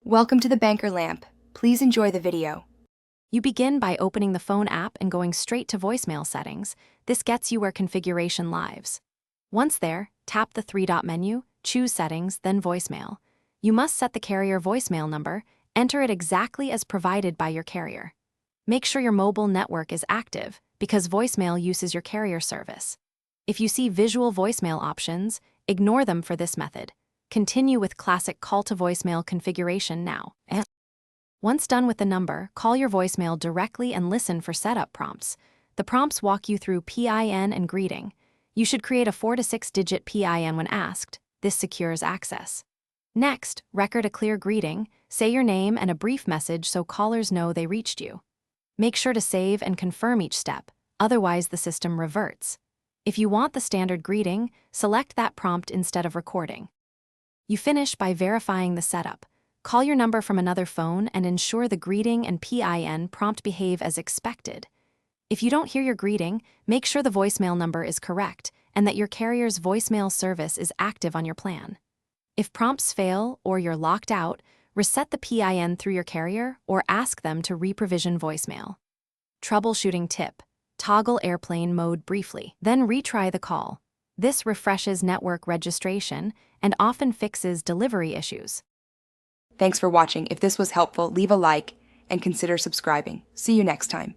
Welcome to the Banker Lamp. Please enjoy the video. You begin by opening the phone app and going straight to voicemail settings. This gets you where configuration lives. Once there, tap the three-dot menu, choose Settings, then Voicemail. You must set the carrier voicemail number, enter it exactly as provided by your carrier. Make sure your mobile network is active, because voicemail uses your carrier service. If you see visual voicemail options, ignore them for this method. Continue with classic call-to-voicemail configuration now. Once done with the number, call your voicemail directly and listen for setup prompts. The prompts walk you through PIN and greeting. You should create a 4 to 6-digit PIN when asked. This secures access. Next, record a clear greeting, say your name and a brief message so callers know they reached you. Make sure to save and confirm each step, otherwise the system reverts. If you want the standard greeting, select that prompt instead of recording. You finish by verifying the setup. Call your number from another phone and ensure the greeting and PIN prompt behave as expected. If you don't hear your greeting, make sure the voicemail number is correct and that your carrier's voicemail service is active on your plan. If prompts fail or you're locked out, reset the PIN through your carrier or ask them to reprovision voicemail. Troubleshooting tip: toggle airplane mode briefly, then retry the call. This refreshes network registration and often fixes delivery issues. Thanks for watching. If this was helpful, leave a like and consider subscribing. See you next time.